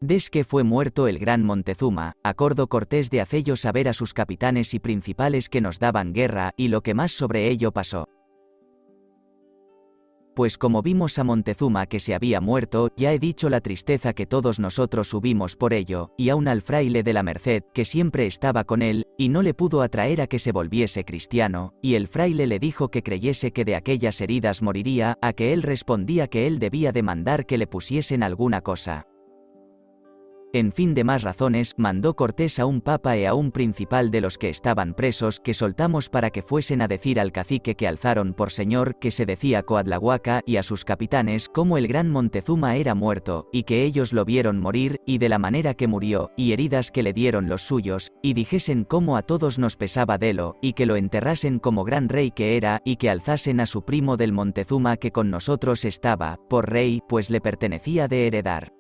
Desque fue muerto el gran Montezuma, acordó Cortés de hacello saber a sus capitanes y principales que nos daban guerra, y lo que más sobre ello pasó. Pues como vimos a Montezuma que se había muerto, ya he dicho la tristeza que todos nosotros hubimos por ello, y aun al fraile de la Merced, que siempre estaba con él, y no le pudo atraer a que se volviese cristiano, y el fraile le dijo que creyese que de aquellas heridas moriría, a que él respondía que él debía de mandar que le pusiesen alguna cosa. En fin de más razones, mandó Cortés a un papa e a un principal de los que estaban presos que soltamos para que fuesen a decir al cacique que alzaron por señor, que se decía Coadlahuaca, y a sus capitanes cómo el gran Montezuma era muerto, y que ellos lo vieron morir, y de la manera que murió, y heridas que le dieron los suyos, y dijesen cómo a todos nos pesaba delo, y que lo enterrasen como gran rey que era, y que alzasen a su primo del Montezuma que con nosotros estaba, por rey, pues le pertenecía de heredar.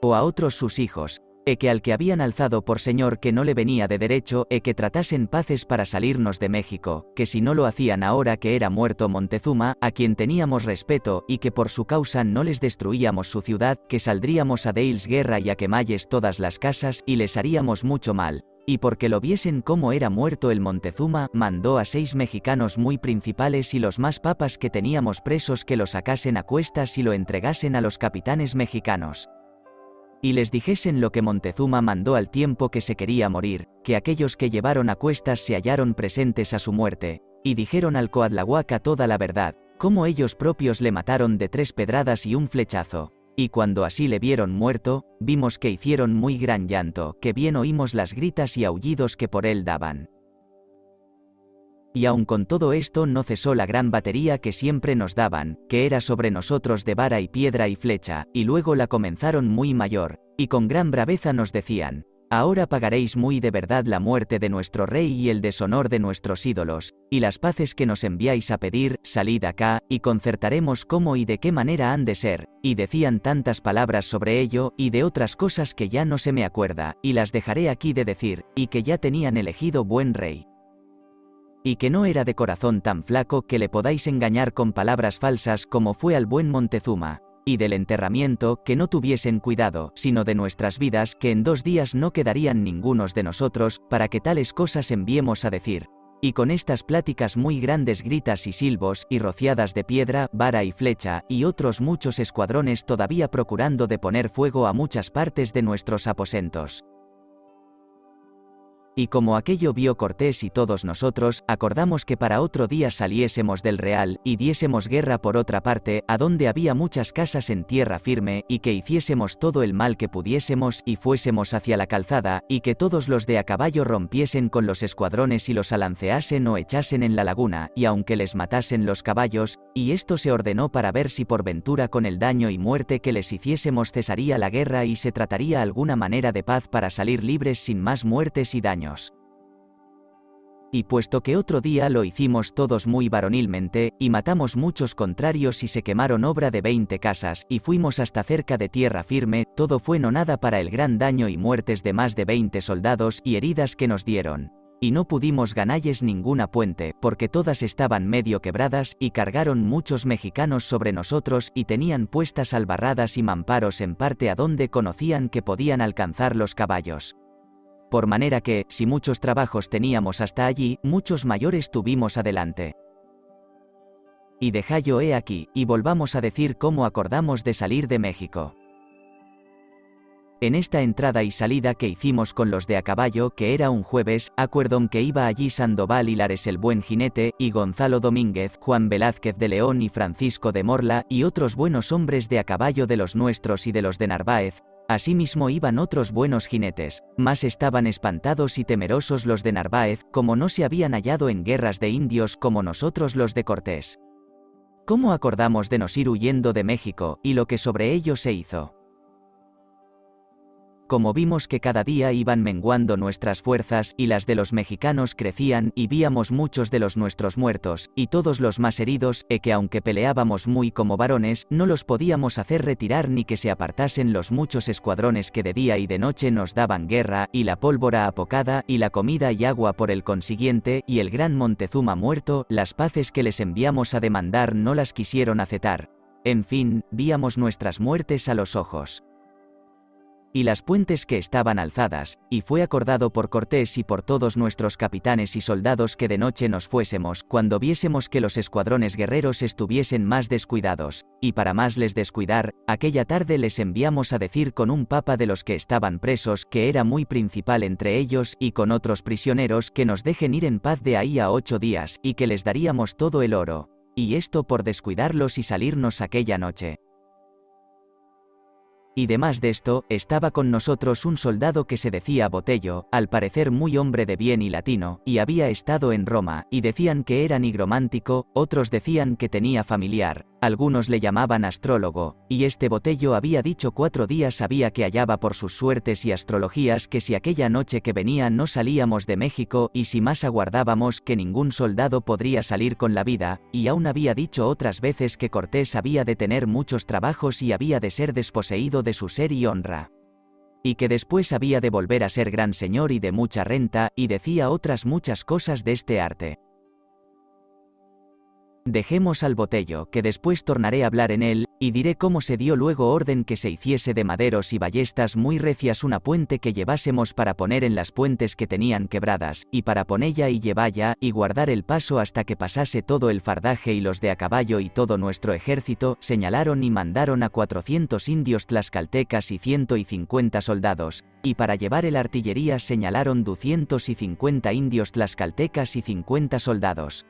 O a otros sus hijos, que al que habían alzado por señor que no le venía de derecho, que tratasen paces para salirnos de México, que si no lo hacían ahora que era muerto Montezuma, a quien teníamos respeto, y que por su causa no les destruíamos su ciudad, que saldríamos a deils guerra y a quemalles todas las casas, y les haríamos mucho mal. Y porque lo viesen cómo era muerto el Montezuma, mandó a 6 mexicanos muy principales y los más papas que teníamos presos que lo sacasen a cuestas y lo entregasen a los capitanes mexicanos. Y les dijesen lo que Montezuma mandó al tiempo que se quería morir, que aquellos que llevaron a cuestas se hallaron presentes a su muerte, y dijeron al Coadlahuaca toda la verdad, cómo ellos propios le mataron de 3 pedradas y un flechazo. Y cuando así le vieron muerto, vimos que hicieron muy gran llanto, que bien oímos las gritas y aullidos que por él daban. Y aun con todo esto no cesó la gran batería que siempre nos daban, que era sobre nosotros de vara y piedra y flecha, y luego la comenzaron muy mayor, y con gran braveza nos decían, ahora pagaréis muy de verdad la muerte de nuestro rey y el deshonor de nuestros ídolos, y las paces que nos enviáis a pedir, salid acá, y concertaremos cómo y de qué manera han de ser, y decían tantas palabras sobre ello, y de otras cosas que ya no se me acuerda, y las dejaré aquí de decir, y que ya tenían elegido buen rey. Y que no era de corazón tan flaco que le podáis engañar con palabras falsas como fue al buen Montezuma, y del enterramiento, que no tuviesen cuidado, sino de nuestras vidas, que en 2 días no quedarían ningunos de nosotros, para que tales cosas enviemos a decir. Y con estas pláticas muy grandes gritas y silbos, y rociadas de piedra, vara y flecha, y otros muchos escuadrones todavía procurando de poner fuego a muchas partes de nuestros aposentos. Y como aquello vio Cortés y todos nosotros, acordamos que para otro día saliésemos del Real, y diésemos guerra por otra parte, a donde había muchas casas en tierra firme, y que hiciésemos todo el mal que pudiésemos, y fuésemos hacia la calzada, y que todos los de a caballo rompiesen con los escuadrones y los alanceasen o echasen en la laguna, y aunque les matasen los caballos, y esto se ordenó para ver si por ventura con el daño y muerte que les hiciésemos cesaría la guerra y se trataría alguna manera de paz para salir libres sin más muertes y daños. Y puesto que otro día lo hicimos todos muy varonilmente, y matamos muchos contrarios y se quemaron obra de 20 casas, y fuimos hasta cerca de tierra firme, todo fue nonada para el gran daño y muertes de más de 20 soldados y heridas que nos dieron. Y no pudimos ganalles ninguna puente, porque todas estaban medio quebradas, y cargaron muchos mexicanos sobre nosotros, y tenían puestas albarradas y mamparos en parte a donde conocían que podían alcanzar los caballos. Por manera que, si muchos trabajos teníamos hasta allí, muchos mayores tuvimos adelante. Y dejallo he aquí, y volvamos a decir cómo acordamos de salir de México. En esta entrada y salida que hicimos con los de a caballo, que era un jueves, acuerdón que iba allí Sandoval Hilares el buen jinete, y Gonzalo Domínguez, Juan Velázquez de León y Francisco de Morla, y otros buenos hombres de a caballo de los nuestros y de los de Narváez. Asimismo iban otros buenos jinetes, mas estaban espantados y temerosos los de Narváez, como no se habían hallado en guerras de indios como nosotros los de Cortés. ¿Cómo acordamos de nos ir huyendo de México, y lo que sobre ello se hizo? Como vimos que cada día iban menguando nuestras fuerzas, y las de los mexicanos crecían, y víamos muchos de los nuestros muertos, y todos los más heridos, que aunque peleábamos muy como varones, no los podíamos hacer retirar ni que se apartasen los muchos escuadrones que de día y de noche nos daban guerra, y la pólvora apocada, y la comida y agua por el consiguiente, y el gran Montezuma muerto, las paces que les enviamos a demandar no las quisieron aceptar. En fin, víamos nuestras muertes a los ojos. y las puentes que estaban alzadas, y fue acordado por Cortés y por todos nuestros capitanes y soldados que de noche nos fuésemos, cuando viésemos que los escuadrones guerreros estuviesen más descuidados, y para más les descuidar, aquella tarde les enviamos a decir con un papa de los que estaban presos, que era muy principal entre ellos, y con otros prisioneros, que nos dejen ir en paz de ahí a 8 días, y que les daríamos todo el oro, y esto por descuidarlos y salirnos aquella noche. Y demás de esto, estaba con nosotros un soldado que se decía Botello, al parecer muy hombre de bien y latino, y había estado en Roma, y decían que era nigromántico, otros decían que tenía familiar, algunos le llamaban astrólogo, y este Botello había dicho 4 días sabía que hallaba por sus suertes y astrologías que si aquella noche que venía no salíamos de México, y si más aguardábamos que ningún soldado podría salir con la vida, y aún había dicho otras veces que Cortés había de tener muchos trabajos y había de ser desposeído de su ser y honra, y que después había de volver a ser gran señor y de mucha renta, y decía otras muchas cosas de este arte. Dejemos al Botello, que después tornaré a hablar en él, y diré cómo se dio luego orden que se hiciese de maderos y ballestas muy recias una puente que llevásemos para poner en las puentes que tenían quebradas, y para ponella y llevalla, y guardar el paso hasta que pasase todo el fardaje y los de a caballo y todo nuestro ejército, señalaron y mandaron a 400 indios tlaxcaltecas y 150 soldados, y para llevar el artillería señalaron 250 indios tlaxcaltecas y 50 soldados.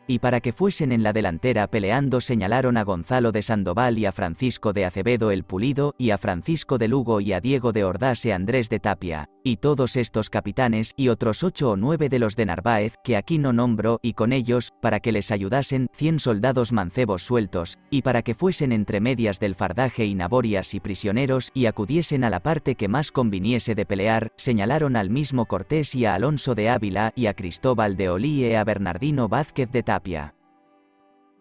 Y para que fuesen en la delantera peleando señalaron a Gonzalo de Sandoval y a Francisco de Acevedo el Pulido, y a Francisco de Lugo y a Diego de Ordás y Andrés de Tapia, y todos estos capitanes, y otros 8 o 9 de los de Narváez, que aquí no nombro, y con ellos, para que les ayudasen, 100 soldados mancebos sueltos, y para que fuesen entre medias del fardaje y naborias y prisioneros, y acudiesen a la parte que más conviniese de pelear, señalaron al mismo Cortés y a Alonso de Ávila, y a Cristóbal de Olí y a Bernardino Vázquez de Tapia.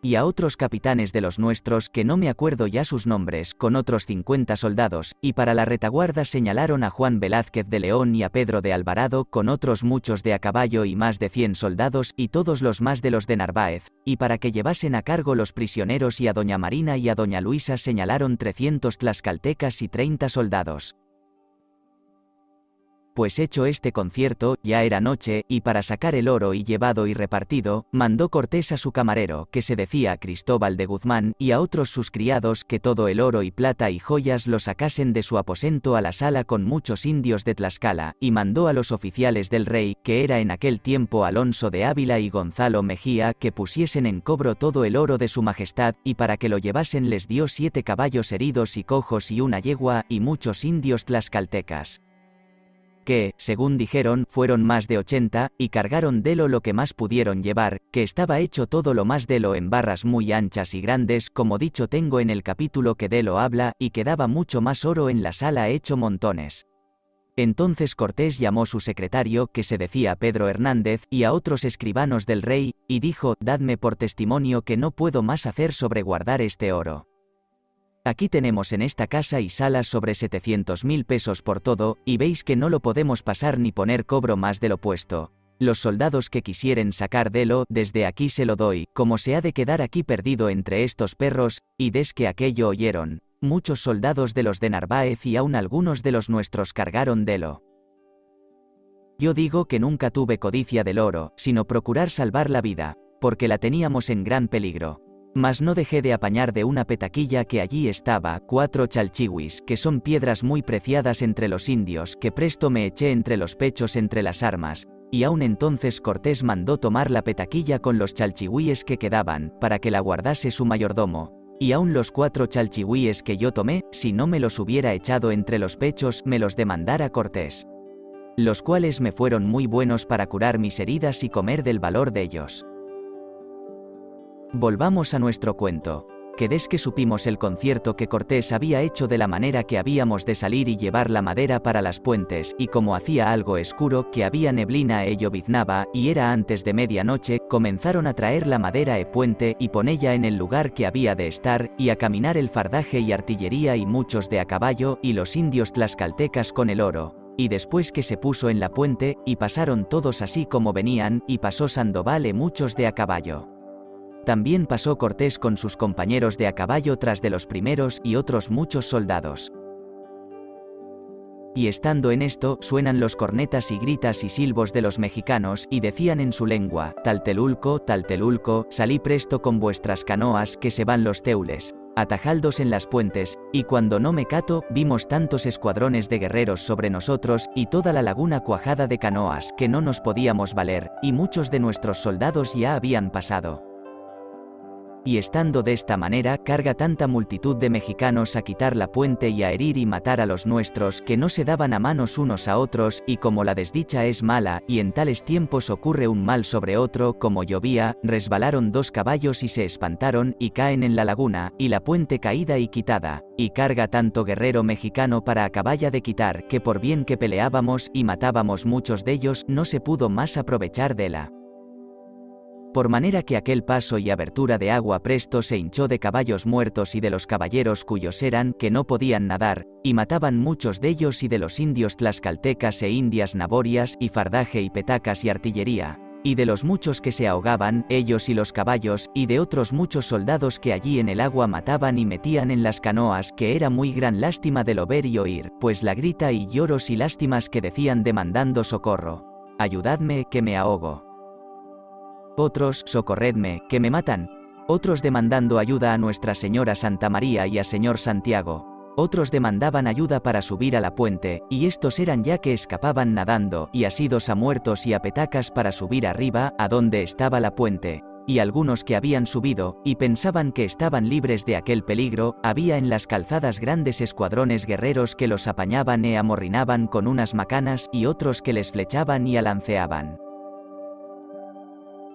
Y a otros capitanes de los nuestros que no me acuerdo ya sus nombres, con otros 50 soldados, y para la retaguarda señalaron a Juan Velázquez de León y a Pedro de Alvarado, con otros muchos de a caballo y más de 100 soldados, y todos los más de los de Narváez, y para que llevasen a cargo los prisioneros, y a doña Marina y a doña Luisa señalaron 300 tlaxcaltecas y 30 soldados. Pues hecho este concierto, ya era noche, y para sacar el oro y llevado y repartido, mandó Cortés a su camarero, que se decía Cristóbal de Guzmán, y a otros sus criados que todo el oro y plata y joyas lo sacasen de su aposento a la sala con muchos indios de Tlaxcala, y mandó a los oficiales del rey, que era en aquel tiempo Alonso de Ávila y Gonzalo Mejía, que pusiesen en cobro todo el oro de su majestad, y para que lo llevasen les dio 7 caballos heridos y cojos y una yegua, y muchos indios tlaxcaltecas, que, según dijeron, fueron más de 80, y cargaron delo lo que más pudieron llevar, que estaba hecho todo lo más delo en barras muy anchas y grandes, como dicho tengo en el capítulo que delo habla, y quedaba mucho más oro en la sala hecho montones. Entonces Cortés llamó su secretario, que se decía Pedro Hernández, y a otros escribanos del rey, y dijo, dadme por testimonio que no puedo más hacer sobre guardar este oro. Aquí tenemos en esta casa y salas sobre 700.000 pesos por todo, y veis que no lo podemos pasar ni poner cobro más de lo puesto. Los soldados que quisieren sacar delo, desde aquí se lo doy, como se ha de quedar aquí perdido entre estos perros, y des que aquello oyeron, muchos soldados de los de Narváez y aun algunos de los nuestros cargaron delo. Yo digo que nunca tuve codicia del oro, sino procurar salvar la vida, porque la teníamos en gran peligro. Mas no dejé de apañar de una petaquilla que allí estaba 4 chalchihuis, que son piedras muy preciadas entre los indios, que presto me eché entre los pechos entre las armas, y aun entonces Cortés mandó tomar la petaquilla con los chalchihuíes que quedaban, para que la guardase su mayordomo, y aun los 4 chalchihuíes que yo tomé, si no me los hubiera echado entre los pechos, me los demandara Cortés. Los cuales me fueron muy buenos para curar mis heridas y comer del valor de ellos. Volvamos a nuestro cuento. Que des que supimos el concierto que Cortés había hecho de la manera que habíamos de salir y llevar la madera para las puentes, y como hacía algo escuro, que había neblina e lloviznaba, y era antes de medianoche, comenzaron a traer la madera e puente, y ponella en el lugar que había de estar, y a caminar el fardaje y artillería y muchos de a caballo, y los indios tlaxcaltecas con el oro. Y después que se puso en la puente, y pasaron todos así como venían, y pasó Sandoval e muchos de a caballo. También pasó Cortés con sus compañeros de a caballo tras de los primeros y otros muchos soldados. Y estando en esto, suenan los cornetas y gritas y silbos de los mexicanos, y decían en su lengua: Taltelulco, Taltelulco, salí presto con vuestras canoas, que se van los teules. Atajaldos en las puentes, y cuando no me cato, vimos tantos escuadrones de guerreros sobre nosotros, y toda la laguna cuajada de canoas, que no nos podíamos valer, y muchos de nuestros soldados ya habían pasado. Y estando de esta manera, carga tanta multitud de mexicanos a quitar la puente y a herir y matar a los nuestros, que no se daban a manos unos a otros, y como la desdicha es mala, y en tales tiempos ocurre un mal sobre otro, como llovía, resbalaron 2 caballos y se espantaron, y caen en la laguna, y la puente caída y quitada, y carga tanto guerrero mexicano para acaballa de quitar, que por bien que peleábamos, y matábamos muchos de ellos, no se pudo más aprovechar de la. Por manera que aquel paso y abertura de agua presto se hinchó de caballos muertos y de los caballeros cuyos eran, que no podían nadar, y mataban muchos de ellos y de los indios tlaxcaltecas e indias naborias, y fardaje y petacas y artillería, y de los muchos que se ahogaban, ellos y los caballos, y de otros muchos soldados que allí en el agua mataban y metían en las canoas, que era muy gran lástima de lo ver y oír, pues la grita y lloros y lástimas que decían demandando socorro. Ayudadme, que me ahogo. Otros, socorredme, que me matan. Otros demandando ayuda a Nuestra Señora Santa María y a Señor Santiago. Otros demandaban ayuda para subir a la puente, y estos eran ya que escapaban nadando, y asidos a muertos y a petacas para subir arriba, a donde estaba la puente. Y algunos que habían subido, y pensaban que estaban libres de aquel peligro, había en las calzadas grandes escuadrones guerreros que los apañaban e amorrinaban con unas macanas, y otros que les flechaban y alanceaban.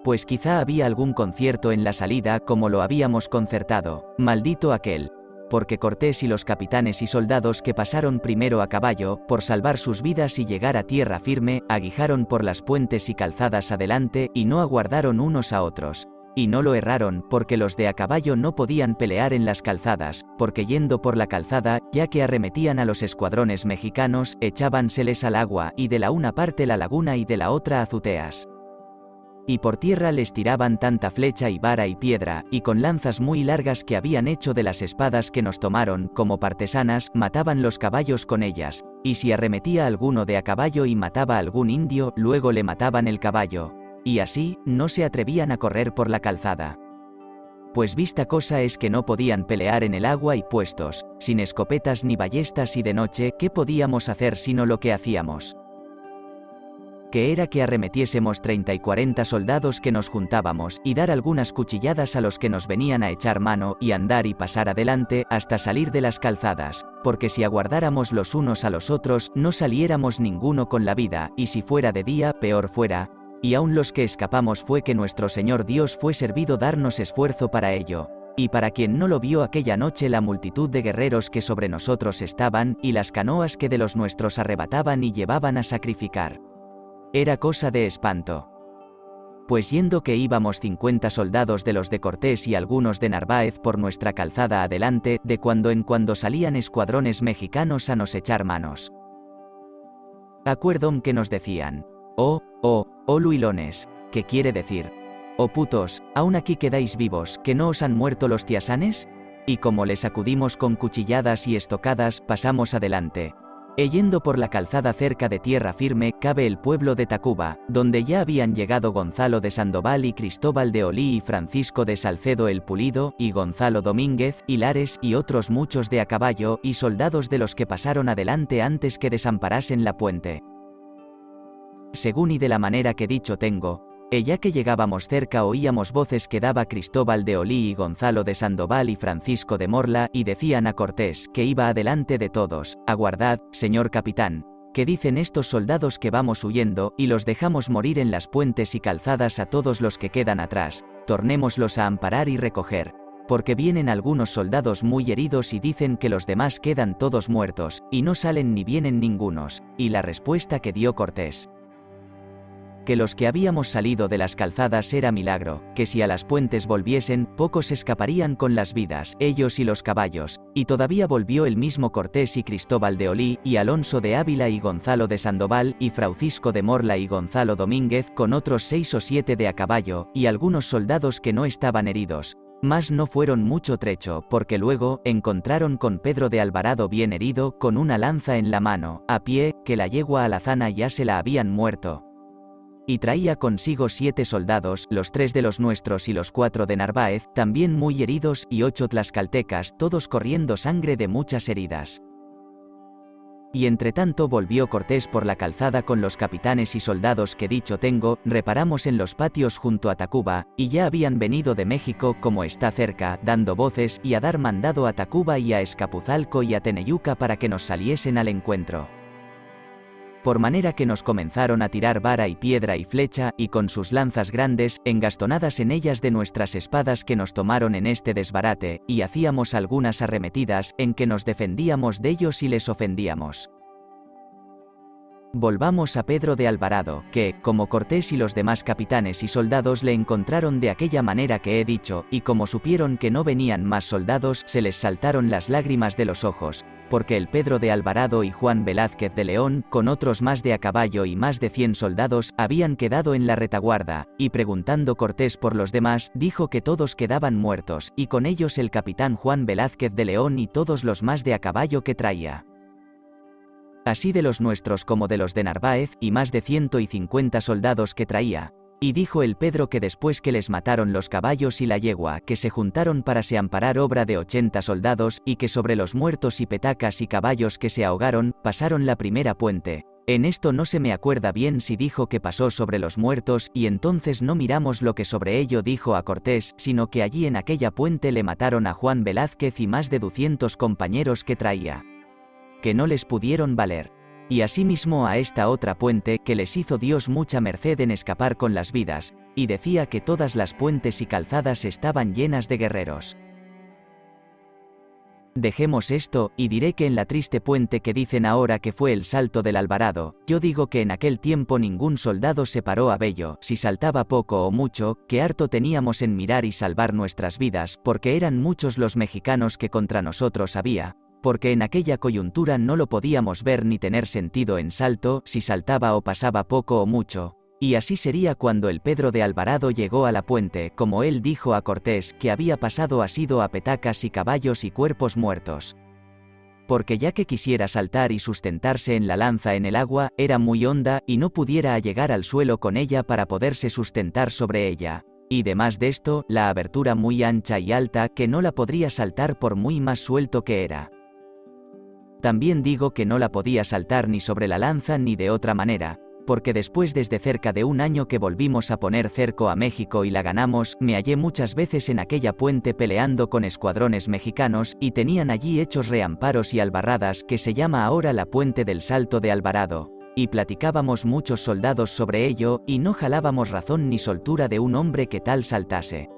Pues quizá había algún concierto en la salida como lo habíamos concertado, maldito aquel. Porque Cortés y los capitanes y soldados que pasaron primero a caballo, por salvar sus vidas y llegar a tierra firme, aguijaron por las puentes y calzadas adelante, y no aguardaron unos a otros. Y no lo erraron, porque los de a caballo no podían pelear en las calzadas, porque yendo por la calzada, ya que arremetían a los escuadrones mexicanos, echábanseles al agua, y de la una parte la laguna y de la otra azuteas. Y por tierra les tiraban tanta flecha y vara y piedra, y con lanzas muy largas que habían hecho de las espadas que nos tomaron, como partesanas, mataban los caballos con ellas, y si arremetía alguno de a caballo y mataba a algún indio, luego le mataban el caballo. Y así, no se atrevían a correr por la calzada. Pues vista cosa es que no podían pelear en el agua y puestos, sin escopetas ni ballestas y de noche, ¿qué podíamos hacer sino lo que hacíamos? Que era que arremetiésemos 30 y 40 soldados que nos juntábamos, y dar algunas cuchilladas a los que nos venían a echar mano, y andar y pasar adelante, hasta salir de las calzadas, porque si aguardáramos los unos a los otros, no saliéramos ninguno con la vida, y si fuera de día, peor fuera, y aun los que escapamos fue que nuestro Señor Dios fue servido darnos esfuerzo para ello. Y para quien no lo vio aquella noche la multitud de guerreros que sobre nosotros estaban, y las canoas que de los nuestros arrebataban y llevaban a sacrificar. Era cosa de espanto. Pues yendo que íbamos 50 soldados de los de Cortés y algunos de Narváez por nuestra calzada adelante, de cuando en cuando salían escuadrones mexicanos a nos echar manos. Acuerdom que nos decían: oh luilones, ¿qué quiere decir? Oh putos, ¿aún aquí quedáis vivos, que no os han muerto los tiasanes? Y como les acudimos con cuchilladas y estocadas, pasamos adelante. Yendo por la calzada cerca de tierra firme, cabe el pueblo de Tacuba, donde ya habían llegado Gonzalo de Sandoval y Cristóbal de Olí y Francisco de Salcedo el Pulido, y Gonzalo Domínguez, Hilares y otros muchos de a caballo, y soldados de los que pasaron adelante antes que desamparasen la puente. Según y de la manera que dicho tengo, ya que llegábamos cerca oíamos voces que daba Cristóbal de Olí y Gonzalo de Sandoval y Francisco de Morla, y decían a Cortés, que iba adelante de todos: aguardad, señor capitán, que dicen estos soldados que vamos huyendo, y los dejamos morir en las puentes y calzadas a todos los que quedan atrás, tornémoslos a amparar y recoger, porque vienen algunos soldados muy heridos y dicen que los demás quedan todos muertos, y no salen ni vienen ningunos. Y la respuesta que dio Cortés: que los que habíamos salido de las calzadas era milagro, que si a las puentes volviesen, pocos escaparían con las vidas, ellos y los caballos. Y todavía volvió el mismo Cortés y Cristóbal de Olí, y Alonso de Ávila y Gonzalo de Sandoval, y Francisco de Morla y Gonzalo Domínguez, con otros 6 o 7 de a caballo, y algunos soldados que no estaban heridos, Mas no fueron mucho trecho, porque luego encontraron con Pedro de Alvarado bien herido, con una lanza en la mano, a pie, que la yegua alazana ya se la habían muerto. Y traía consigo 7 soldados, los 3 de los nuestros y los 4 de Narváez, también muy heridos, y 8 tlaxcaltecas, todos corriendo sangre de muchas heridas. Y entretanto volvió Cortés por la calzada con los capitanes y soldados que dicho tengo, reparamos en los patios junto a Tacuba, y ya habían venido de México, como está cerca, dando voces, y a dar mandado a Tacuba y a Escapuzalco y a Teneyuca para que nos saliesen al encuentro. Por manera que nos comenzaron a tirar vara y piedra y flecha, y con sus lanzas grandes, engastonadas en ellas de nuestras espadas que nos tomaron en este desbarate, y hacíamos algunas arremetidas, en que nos defendíamos de ellos y les ofendíamos. Volvamos a Pedro de Alvarado, que, como Cortés y los demás capitanes y soldados le encontraron de aquella manera que he dicho, y como supieron que no venían más soldados, se les saltaron las lágrimas de los ojos, porque el Pedro de Alvarado y Juan Velázquez de León, con otros más de a caballo y más de 100 soldados, habían quedado en la retaguarda, y preguntando Cortés por los demás, dijo que todos quedaban muertos, y con ellos el capitán Juan Velázquez de León y todos los más de a caballo que traía. Así de los nuestros como de los de Narváez, y más de 150 soldados que traía. Y dijo el Pedro que después que les mataron los caballos y la yegua, que se juntaron para se amparar obra de 80 soldados, y que sobre los muertos y petacas y caballos que se ahogaron, pasaron la primera puente. En esto no se me acuerda bien si dijo que pasó sobre los muertos, y entonces no miramos lo que sobre ello dijo a Cortés, sino que allí en aquella puente le mataron a Juan Velázquez y más de 200 compañeros que traía, que no les pudieron valer. Y asimismo a esta otra puente, que les hizo Dios mucha merced en escapar con las vidas, y decía que todas las puentes y calzadas estaban llenas de guerreros. Dejemos esto, y diré que en la triste puente que dicen ahora que fue el Salto del Alvarado, yo digo que en aquel tiempo ningún soldado se paró a vello, si saltaba poco o mucho, que harto teníamos en mirar y salvar nuestras vidas, porque eran muchos los mexicanos que contra nosotros había, porque en aquella coyuntura no lo podíamos ver ni tener sentido en salto, si saltaba o pasaba poco o mucho. Y así sería cuando el Pedro de Alvarado llegó a la puente, como él dijo a Cortés, que había pasado asido a petacas y caballos y cuerpos muertos. Porque ya que quisiera saltar y sustentarse en la lanza en el agua, era muy honda, y no pudiera llegar al suelo con ella para poderse sustentar sobre ella. Y demás de esto, la abertura muy ancha y alta, que no la podría saltar por muy más suelto que era. También digo que no la podía saltar ni sobre la lanza ni de otra manera, porque después desde cerca de un año que volvimos a poner cerco a México y la ganamos, me hallé muchas veces en aquella puente peleando con escuadrones mexicanos, y tenían allí hechos reamparos y albarradas que se llama ahora la Puente del Salto de Alvarado, y platicábamos muchos soldados sobre ello, y no jalábamos razón ni soltura de un hombre que tal saltase.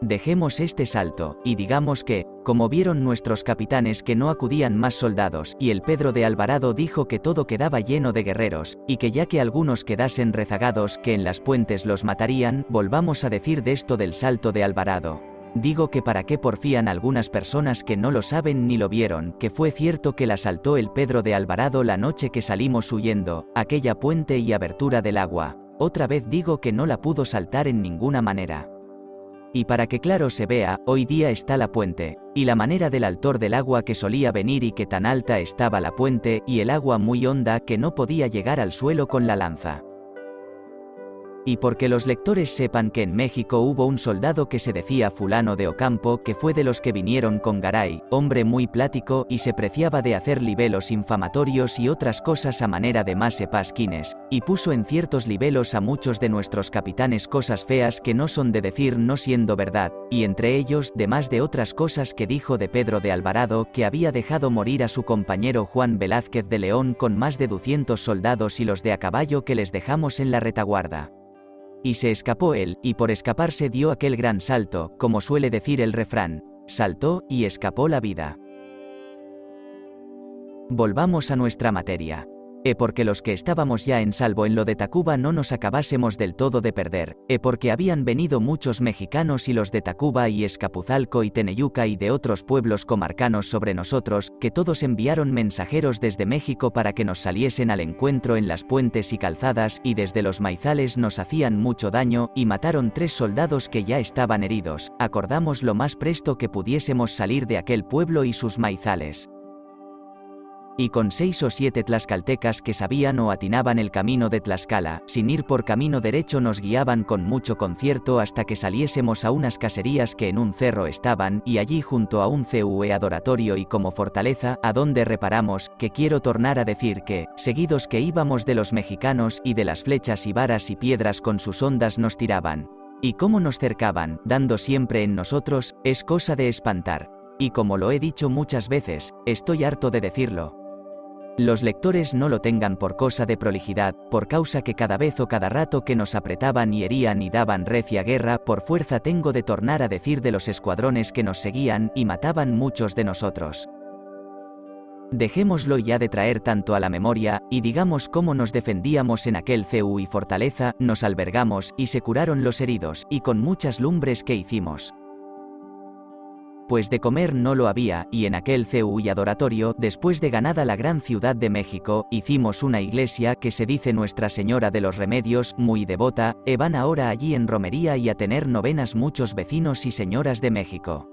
Dejemos este salto, y digamos que, como vieron nuestros capitanes que no acudían más soldados, y el Pedro de Alvarado dijo que todo quedaba lleno de guerreros, y que ya que algunos quedasen rezagados que en las puentes los matarían, volvamos a decir de esto del Salto de Alvarado. Digo que para qué porfían algunas personas que no lo saben ni lo vieron, que fue cierto que la saltó el Pedro de Alvarado la noche que salimos huyendo, aquella puente y abertura del agua. Otra vez digo que no la pudo saltar en ninguna manera. Y para que claro se vea, hoy día está la puente, y la manera del altor del agua que solía venir y que tan alta estaba la puente, y el agua muy honda que no podía llegar al suelo con la lanza. Y porque los lectores sepan que en México hubo un soldado que se decía Fulano de Ocampo, que fue de los que vinieron con Garay, hombre muy plático, y se preciaba de hacer libelos infamatorios y otras cosas a manera de masepasquines, y puso en ciertos libelos a muchos de nuestros capitanes cosas feas que no son de decir no siendo verdad, y entre ellos, demás de otras cosas que dijo de Pedro de Alvarado, que había dejado morir a su compañero Juan Velázquez de León con más de 200 soldados y los de a caballo que les dejamos en la retaguarda. Y se escapó él, y por escaparse dio aquel gran salto, como suele decir el refrán, saltó y escapó la vida. Volvamos a nuestra materia. porque los que estábamos ya en salvo en lo de Tacuba no nos acabásemos del todo de perder, porque habían venido muchos mexicanos y los de Tacuba y Escapuzalco y Teneyuca y de otros pueblos comarcanos sobre nosotros, que todos enviaron mensajeros desde México para que nos saliesen al encuentro en las puentes y calzadas, y desde los maizales nos hacían mucho daño, y mataron 3 soldados que ya estaban heridos. Acordamos lo más presto que pudiésemos salir de aquel pueblo y sus maizales. Y con 6 o 7 tlaxcaltecas que sabían o atinaban el camino de Tlaxcala, sin ir por camino derecho nos guiaban con mucho concierto hasta que saliésemos a unas caserías que en un cerro estaban, y allí junto a un CUE adoratorio y como fortaleza, a donde reparamos, que quiero tornar a decir que, seguidos que íbamos de los mexicanos y de las flechas y varas y piedras con sus ondas nos tiraban. Y cómo nos cercaban, dando siempre en nosotros, es cosa de espantar. Y como lo he dicho muchas veces, estoy harto de decirlo. Los lectores no lo tengan por cosa de prolijidad, por causa que cada vez o cada rato que nos apretaban y herían y daban recia guerra, por fuerza tengo de tornar a decir de los escuadrones que nos seguían y mataban muchos de nosotros. Dejémoslo ya de traer tanto a la memoria, y digamos cómo nos defendíamos en aquel CU y fortaleza, nos albergamos, y se curaron los heridos, y con muchas lumbres que hicimos. Pues de comer no lo había, y en aquel CU y adoratorio, después de ganada la gran ciudad de México, hicimos una iglesia que se dice Nuestra Señora de los Remedios, muy devota, van ahora allí en romería y a tener novenas muchos vecinos y señoras de México.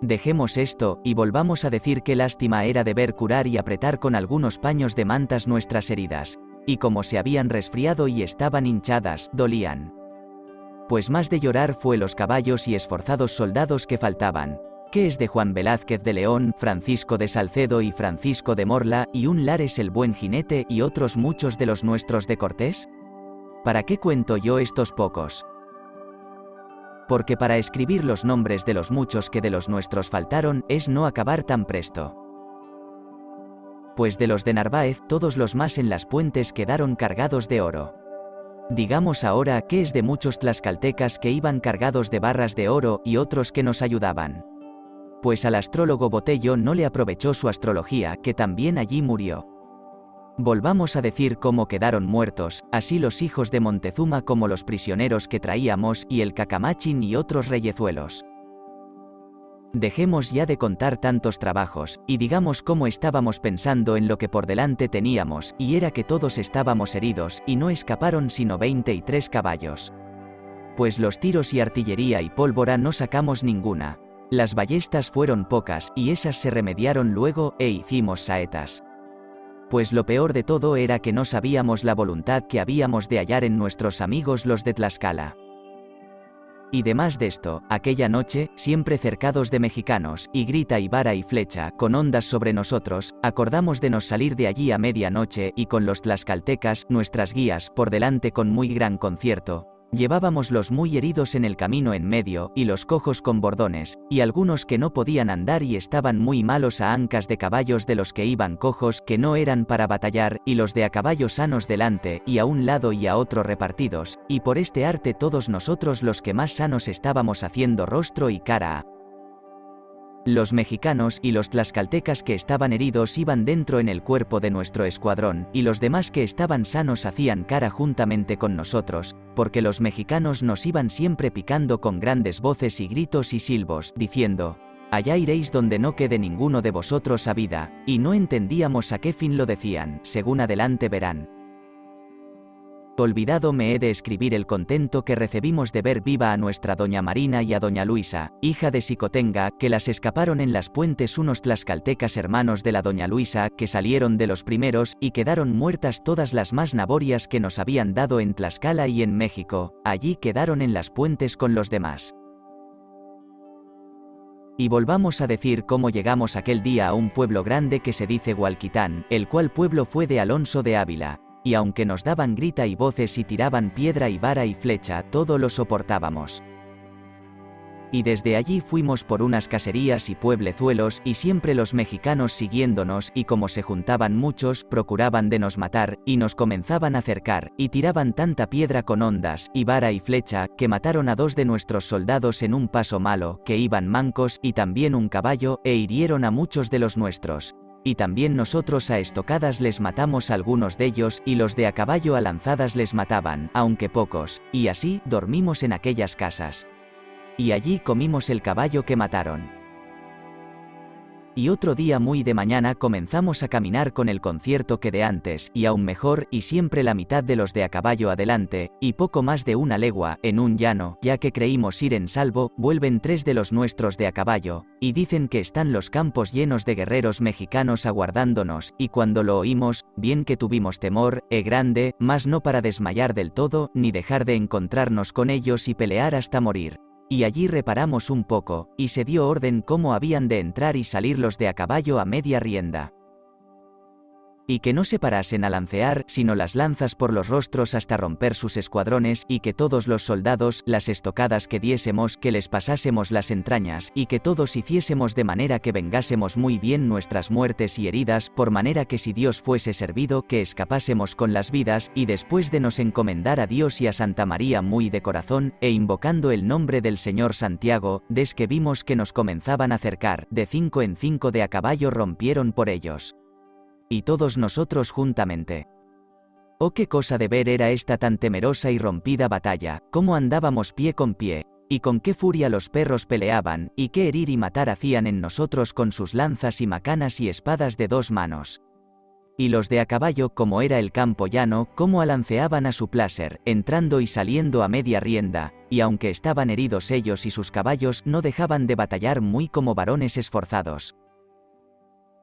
Dejemos esto, y volvamos a decir qué lástima era de ver curar y apretar con algunos paños de mantas nuestras heridas, y como se habían resfriado y estaban hinchadas, dolían. Pues más de llorar fue los caballos y esforzados soldados que faltaban, que es de Juan Velázquez de León, Francisco de Salcedo y Francisco de Morla, y un Lares el buen jinete y otros muchos de los nuestros de Cortés. ¿Para qué cuento yo estos pocos? Porque para escribir los nombres de los muchos que de los nuestros faltaron, es no acabar tan presto. Pues de los de Narváez, todos los más en las puentes quedaron cargados de oro. Digamos ahora que es de muchos tlaxcaltecas que iban cargados de barras de oro y otros que nos ayudaban. Pues al astrólogo Botello no le aprovechó su astrología, que también allí murió. Volvamos a decir cómo quedaron muertos, así los hijos de Montezuma como los prisioneros que traíamos y el Cacamachín y otros reyezuelos. Dejemos ya de contar tantos trabajos, y digamos cómo estábamos pensando en lo que por delante teníamos, y era que todos estábamos heridos, y no escaparon sino 23 caballos. Pues los tiros y artillería y pólvora no sacamos ninguna. Las ballestas fueron pocas, y esas se remediaron luego, hicimos saetas. Pues lo peor de todo era que no sabíamos la voluntad que habíamos de hallar en nuestros amigos los de Tlaxcala. Y demás de esto, aquella noche, siempre cercados de mexicanos, y grita y vara y flecha, con ondas sobre nosotros, acordamos de nos salir de allí a medianoche, y con los tlaxcaltecas, nuestras guías, por delante con muy gran concierto. Llevábamos los muy heridos en el camino en medio, y los cojos con bordones, y algunos que no podían andar y estaban muy malos a ancas de caballos de los que iban cojos que no eran para batallar, y los de a caballo sanos delante, y a un lado y a otro repartidos, y por este arte todos nosotros los que más sanos estábamos haciendo rostro y cara a los mexicanos y los tlaxcaltecas que estaban heridos iban dentro en el cuerpo de nuestro escuadrón, y los demás que estaban sanos hacían cara juntamente con nosotros, porque los mexicanos nos iban siempre picando con grandes voces y gritos y silbos, diciendo: allá iréis donde no quede ninguno de vosotros a vida, y no entendíamos a qué fin lo decían, según adelante verán. Olvidado me he de escribir el contento que recibimos de ver viva a nuestra doña Marina y a doña Luisa, hija de Xicotenga, que las escaparon en las puentes unos tlaxcaltecas hermanos de la doña Luisa, que salieron de los primeros, y quedaron muertas todas las más naborias que nos habían dado en Tlaxcala y en México, allí quedaron en las puentes con los demás. Y volvamos a decir cómo llegamos aquel día a un pueblo grande que se dice Hualquitán, el cual pueblo fue de Alonso de Ávila. Y aunque nos daban grita y voces y tiraban piedra y vara y flecha, todo lo soportábamos. Y desde allí fuimos por unas caserías y pueblezuelos, y siempre los mexicanos siguiéndonos, y como se juntaban muchos, procuraban de nos matar, y nos comenzaban a cercar, y tiraban tanta piedra con ondas, y vara y flecha, que mataron a 2 de nuestros soldados en un paso malo, que iban mancos, y también un caballo, hirieron a muchos de los nuestros. y también nosotros a estocadas les matamos a algunos de ellos, y los de a caballo a lanzadas les mataban, aunque pocos, y así dormimos en aquellas casas. Y allí comimos el caballo que mataron. Y otro día muy de mañana comenzamos a caminar con el concierto que de antes, y aún mejor, y siempre la mitad de los de a caballo adelante, y poco más de una legua, en un llano, ya que creímos ir en salvo, vuelven 3 de los nuestros de a caballo, y dicen que están los campos llenos de guerreros mexicanos aguardándonos, y cuando lo oímos, bien que tuvimos temor, grande, mas no para desmayar del todo, ni dejar de encontrarnos con ellos y pelear hasta morir. Y allí reparamos un poco, y se dio orden cómo habían de entrar y salir los de a caballo a media rienda. Y que no se parasen a lancear, sino las lanzas por los rostros hasta romper sus escuadrones, y que todos los soldados, las estocadas que diésemos, que les pasásemos las entrañas, y que todos hiciésemos de manera que vengásemos muy bien nuestras muertes y heridas, por manera que si Dios fuese servido, que escapásemos con las vidas, y después de nos encomendar a Dios y a Santa María muy de corazón, e invocando el nombre del Señor Santiago, des que vimos que nos comenzaban a acercar, de 5 en 5 de a caballo rompieron por ellos. Y todos nosotros juntamente. Oh, qué cosa de ver era esta tan temerosa y rompida batalla, cómo andábamos pie con pie, y con qué furia los perros peleaban, y qué herir y matar hacían en nosotros con sus lanzas y macanas y espadas de 2 manos. Y los de a caballo, como era el campo llano, cómo alanceaban a su placer, entrando y saliendo a media rienda, y aunque estaban heridos ellos y sus caballos, no dejaban de batallar muy como varones esforzados.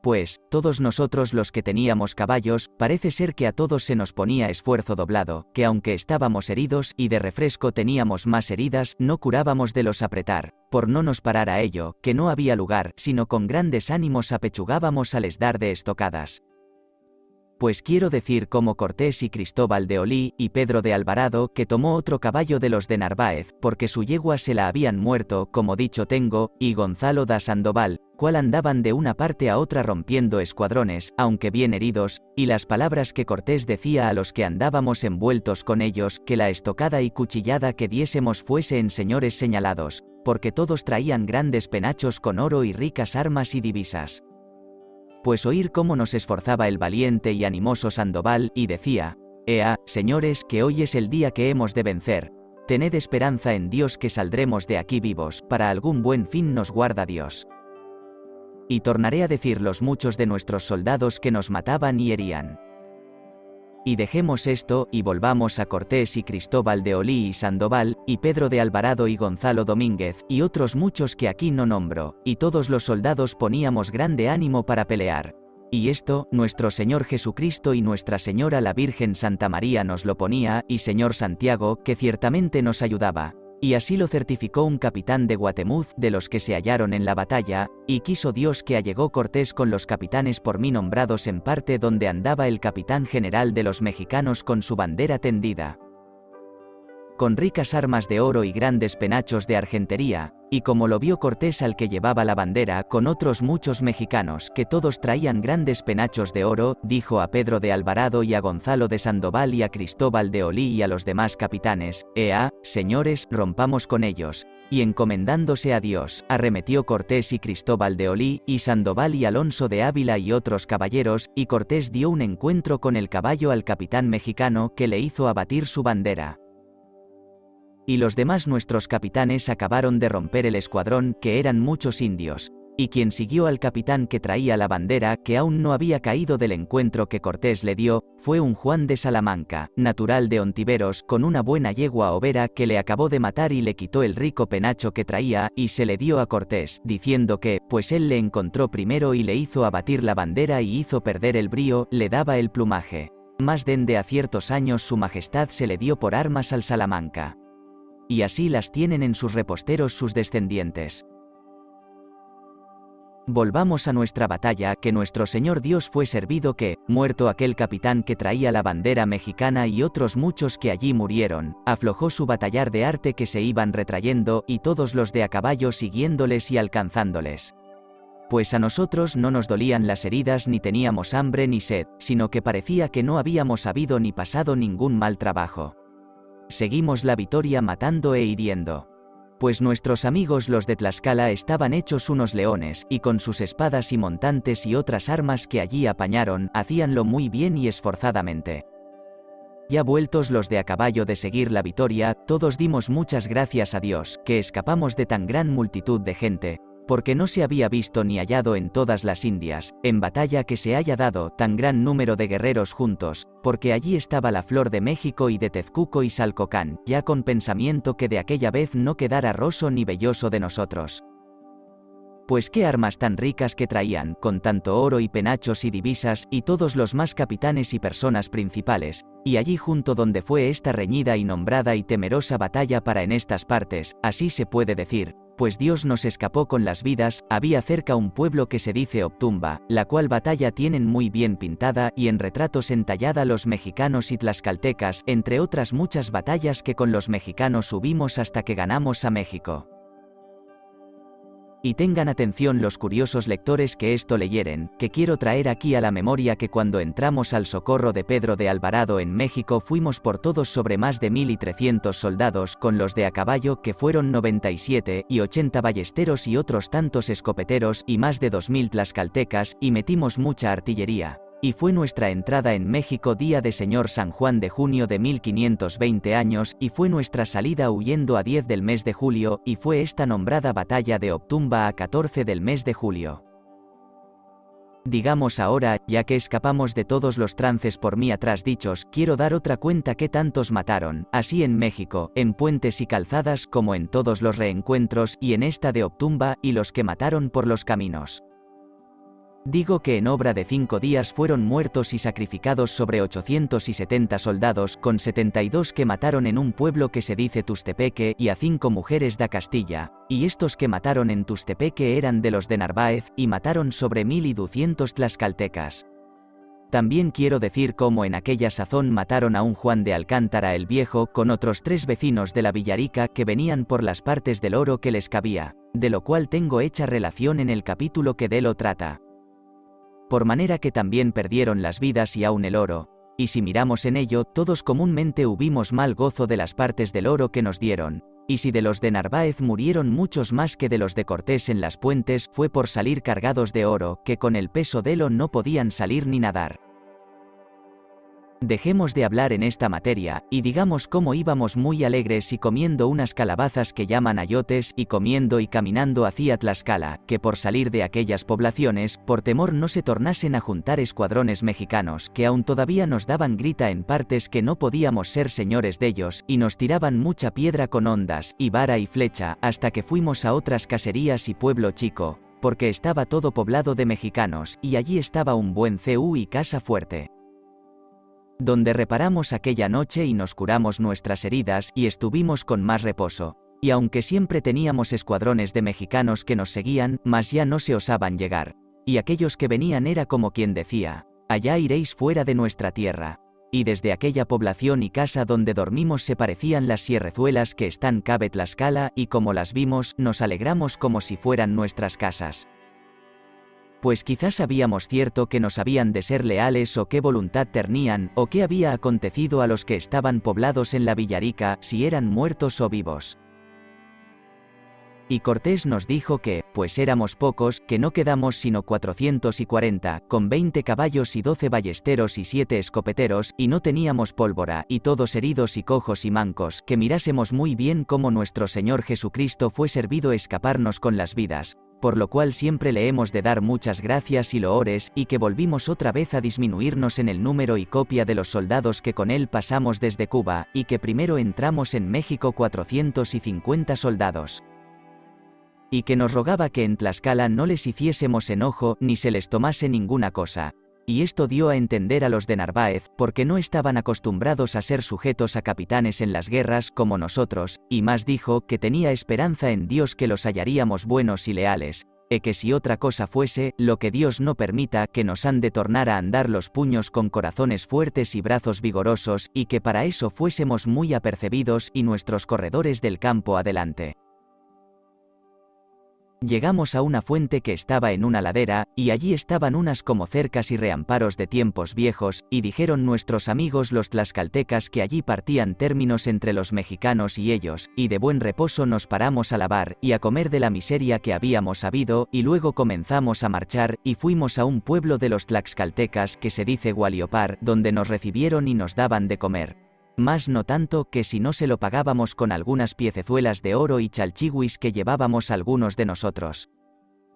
Pues, todos nosotros los que teníamos caballos, parece ser que a todos se nos ponía esfuerzo doblado, que aunque estábamos heridos y de refresco teníamos más heridas, no curábamos de los apretar, por no nos parar a ello, que no había lugar, sino con grandes ánimos apechugábamos a les dar de estocadas. Pues quiero decir como Cortés y Cristóbal de Olí, y Pedro de Alvarado, que tomó otro caballo de los de Narváez, porque su yegua se la habían muerto, como dicho tengo, y Gonzalo da Sandoval, cual andaban de una parte a otra rompiendo escuadrones, aunque bien heridos, y las palabras que Cortés decía a los que andábamos envueltos con ellos, que la estocada y cuchillada que diésemos fuese en señores señalados, porque todos traían grandes penachos con oro y ricas armas y divisas. Pues oír cómo nos esforzaba el valiente y animoso Sandoval, y decía: Ea, señores, que hoy es el día que hemos de vencer, tened esperanza en Dios que saldremos de aquí vivos, para algún buen fin nos guarda Dios. Y tornaré a decir los muchos de nuestros soldados que nos mataban y herían. Y dejemos esto, y volvamos a Cortés y Cristóbal de Olí y Sandoval, y Pedro de Alvarado y Gonzalo Domínguez, y otros muchos que aquí no nombro, y todos los soldados poníamos grande ánimo para pelear. Y esto, nuestro Señor Jesucristo y Nuestra Señora la Virgen Santa María nos lo ponía, y Señor Santiago, que ciertamente nos ayudaba. Y así lo certificó un capitán de Guatemuz, de los que se hallaron en la batalla, y quiso Dios que allegó Cortés con los capitanes por mí nombrados en parte donde andaba el capitán general de los mexicanos con su bandera tendida, con ricas armas de oro y grandes penachos de argentería, y como lo vio Cortés al que llevaba la bandera con otros muchos mexicanos que todos traían grandes penachos de oro, dijo a Pedro de Alvarado y a Gonzalo de Sandoval y a Cristóbal de Olí y a los demás capitanes: Ea, señores, rompamos con ellos. Y encomendándose a Dios, arremetió Cortés y Cristóbal de Olí, y Sandoval y Alonso de Ávila y otros caballeros, y Cortés dio un encuentro con el caballo al capitán mexicano que le hizo abatir su bandera. Y los demás nuestros capitanes acabaron de romper el escuadrón, que eran muchos indios, y quien siguió al capitán que traía la bandera, que aún no había caído del encuentro que Cortés le dio, fue un Juan de Salamanca, natural de Ontiveros, con una buena yegua overa que le acabó de matar y le quitó el rico penacho que traía, y se le dio a Cortés, diciendo que, pues él le encontró primero y le hizo abatir la bandera y hizo perder el brío, le daba el plumaje. Más dende a ciertos años su majestad se le dio por armas al Salamanca. Y así las tienen en sus reposteros sus descendientes. Volvamos a nuestra batalla, que nuestro Señor Dios fue servido que, muerto aquel capitán que traía la bandera mexicana y otros muchos que allí murieron, aflojó su batallar de arte que se iban retrayendo, y todos los de a caballo siguiéndoles y alcanzándoles. Pues a nosotros no nos dolían las heridas ni teníamos hambre ni sed, sino que parecía que no habíamos habido ni pasado ningún mal trabajo. Seguimos la victoria matando e hiriendo. pues nuestros amigos los de Tlaxcala estaban hechos unos leones, y con sus espadas y montantes y otras armas que allí apañaron, hacíanlo muy bien y esforzadamente. Ya vueltos los de a caballo de seguir la vitoria, todos dimos muchas gracias a Dios, que escapamos de tan gran multitud de gente, porque no se había visto ni hallado en todas las Indias, en batalla que se haya dado tan gran número de guerreros juntos, porque allí estaba la flor de México y de Tezcuco y Salcocán, ya con pensamiento que de aquella vez no quedara roso ni velloso de nosotros. Pues qué armas tan ricas que traían, con tanto oro y penachos y divisas, y todos los más capitanes y personas principales, y allí junto donde fue esta reñida y nombrada y temerosa batalla para en estas partes, así se puede decir, pues Dios nos escapó con las vidas, había cerca un pueblo que se dice Obtumba, la cual batalla tienen muy bien pintada y en retratos entallada los mexicanos y tlaxcaltecas, entre otras muchas batallas que con los mexicanos subimos hasta que ganamos a México. Y tengan atención los curiosos lectores que esto leyeren, que quiero traer aquí a la memoria que cuando entramos al socorro de Pedro de Alvarado en México fuimos por todos sobre más de 1300 soldados, con los de a caballo que fueron 97, y 80 ballesteros y otros tantos escopeteros, y más de 2000 tlaxcaltecas, y metimos mucha artillería. Y fue nuestra entrada en México día de Señor San Juan de junio de 1520 años, y fue nuestra salida huyendo a 10 del mes de julio, y fue esta nombrada batalla de Obtumba a 14 del mes de julio. Digamos ahora, ya que escapamos de todos los trances por mí atrás dichos, quiero dar otra cuenta que tantos mataron, así en México, en puentes y calzadas como en todos los reencuentros, y en esta de Obtumba, y los que mataron por los caminos. Digo que en obra de 5 días fueron muertos y sacrificados sobre 870 soldados, con 72 que mataron en un pueblo que se dice Tustepeque, y a 5 mujeres da Castilla, y estos que mataron en Tustepeque eran de los de Narváez, y mataron sobre 1200 tlaxcaltecas. También quiero decir cómo en aquella sazón mataron a un Juan de Alcántara el Viejo, con otros 3 vecinos de la Villarica que venían por las partes del oro que les cabía, de lo cual tengo hecha relación en el capítulo que de lo trata. Por manera que también perdieron las vidas y aun el oro, y si miramos en ello, todos comúnmente hubimos mal gozo de las partes del oro que nos dieron, y si de los de Narváez murieron muchos más que de los de Cortés en las puentes fue por salir cargados de oro, que con el peso de lo no podían salir ni nadar. Dejemos de hablar en esta materia, y digamos cómo íbamos muy alegres y comiendo unas calabazas que llaman ayotes, y comiendo y caminando hacia Tlaxcala, que por salir de aquellas poblaciones, por temor no se tornasen a juntar escuadrones mexicanos, que aún todavía nos daban grita en partes que no podíamos ser señores de ellos, y nos tiraban mucha piedra con hondas, y vara y flecha, hasta que fuimos a otras caserías y pueblo chico, porque estaba todo poblado de mexicanos, y allí estaba un buen CU y casa fuerte, donde reparamos aquella noche y nos curamos nuestras heridas y estuvimos con más reposo, y aunque siempre teníamos escuadrones de mexicanos que nos seguían, mas ya no se osaban llegar, y aquellos que venían era como quien decía, allá iréis fuera de nuestra tierra, y desde aquella población y casa donde dormimos se parecían las sierrezuelas que están cabe Tlaxcala, y como las vimos, nos alegramos como si fueran nuestras casas. Pues quizás sabíamos cierto que nos habían de ser leales o qué voluntad tenían, o qué había acontecido a los que estaban poblados en la Villarica, si eran muertos o vivos. Y Cortés nos dijo que, pues éramos pocos, que no quedamos sino 440, con 20 caballos y 12 ballesteros y 7 escopeteros, y no teníamos pólvora, y todos heridos y cojos y mancos, que mirásemos muy bien cómo nuestro Señor Jesucristo fue servido escaparnos con las vidas, por lo cual siempre le hemos de dar muchas gracias y loores, y que volvimos otra vez a disminuirnos en el número y copia de los soldados que con él pasamos desde Cuba, y que primero entramos en México 450 soldados. Y que nos rogaba que en Tlaxcala no les hiciésemos enojo, ni se les tomase ninguna cosa. Y esto dio a entender a los de Narváez, porque no estaban acostumbrados a ser sujetos a capitanes en las guerras como nosotros, y más dijo que tenía esperanza en Dios que los hallaríamos buenos y leales, e que si otra cosa fuese, lo que Dios no permita, que nos han de tornar a andar los puños con corazones fuertes y brazos vigorosos, y que para eso fuésemos muy apercebidos y nuestros corredores del campo adelante. Llegamos a una fuente que estaba en una ladera, y allí estaban unas como cercas y reamparos de tiempos viejos, y dijeron nuestros amigos los tlaxcaltecas que allí partían términos entre los mexicanos y ellos, y de buen reposo nos paramos a lavar, y a comer de la miseria que habíamos habido, y luego comenzamos a marchar, y fuimos a un pueblo de los tlaxcaltecas que se dice Gualiopar, donde nos recibieron y nos daban de comer. Más no tanto que si no se lo pagábamos con algunas piecezuelas de oro y chalchihuis que llevábamos algunos de nosotros.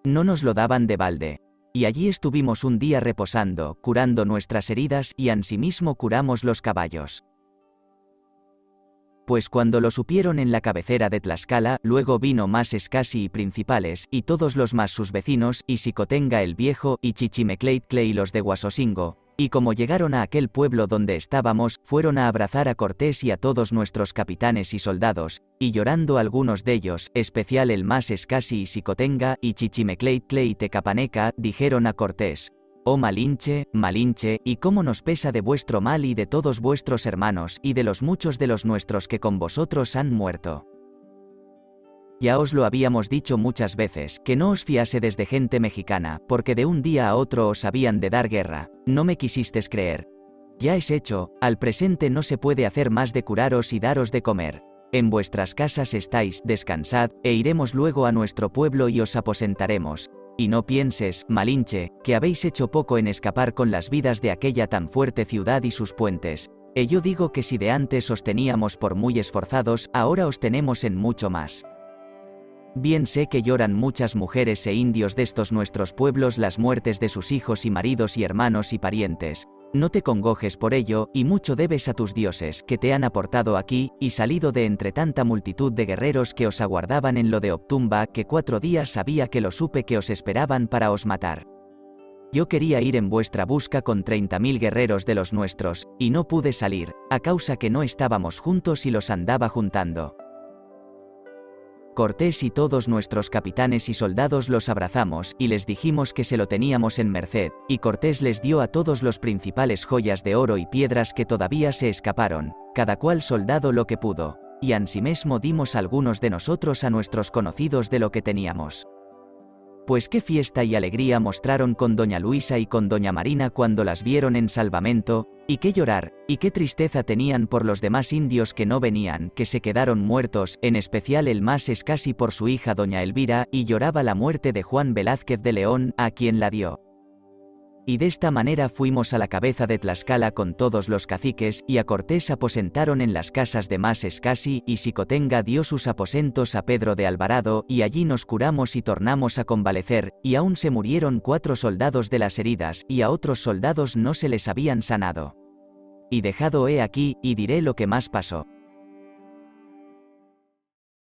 No nos lo daban de balde. Y allí estuvimos un día reposando, curando nuestras heridas y ansimismo curamos los caballos. Pues cuando lo supieron en la cabecera de Tlaxcala, luego vino más Escasi y principales, y todos los más sus vecinos, y Xicotenga el viejo, y Chichimecleitle y los de Huasosingo. Y como llegaron a aquel pueblo donde estábamos, fueron a abrazar a Cortés y a todos nuestros capitanes y soldados, y llorando algunos de ellos, especial el más Escasi y Xicotenga, y Chichimecleitle y Tecapaneca, dijeron a Cortés: «Oh Malinche, Malinche, y cómo nos pesa de vuestro mal y de todos vuestros hermanos, y de los muchos de los nuestros que con vosotros han muerto. Ya os lo habíamos dicho muchas veces, que no os fiásedes de gente mexicana, porque de un día a otro os habían de dar guerra. No me quisistes creer. Ya es hecho, al presente no se puede hacer más de curaros y daros de comer. En vuestras casas estáis, descansad, e iremos luego a nuestro pueblo y os aposentaremos. Y no pienses, Malinche, que habéis hecho poco en escapar con las vidas de aquella tan fuerte ciudad y sus puentes. Yo digo que si de antes os teníamos por muy esforzados, ahora os tenemos en mucho más. Bien sé que lloran muchas mujeres e indios de estos nuestros pueblos las muertes de sus hijos y maridos y hermanos y parientes. No te congojes por ello, y mucho debes a tus dioses que te han aportado aquí, y salido de entre tanta multitud de guerreros que os aguardaban en lo de Obtumba, que 4 días sabía que lo supe que os esperaban para os matar. Yo quería ir en vuestra busca con 30.000 guerreros de los nuestros, y no pude salir, a causa que no estábamos juntos y los andaba juntando. Cortés y todos nuestros capitanes y soldados los abrazamos, y les dijimos que se lo teníamos en merced, y Cortés les dio a todos los principales joyas de oro y piedras que todavía se escaparon, cada cual soldado lo que pudo, y ansimesmo dimos algunos de nosotros a nuestros conocidos de lo que teníamos. Pues qué fiesta y alegría mostraron con doña Luisa y con doña Marina cuando las vieron en salvamento, y qué llorar, y qué tristeza tenían por los demás indios que no venían, que se quedaron muertos, en especial el más Escasi por su hija doña Elvira, y lloraba la muerte de Juan Velázquez de León, a quien la dio. Y de esta manera fuimos a la cabeza de Tlaxcala con todos los caciques, y a Cortés aposentaron en las casas de más Escasi, y Xicotenga dio sus aposentos a Pedro de Alvarado, y allí nos curamos y tornamos a convalecer, y aún se murieron 4 soldados de las heridas, y a otros soldados no se les habían sanado. Y dejado he aquí, y diré lo que más pasó.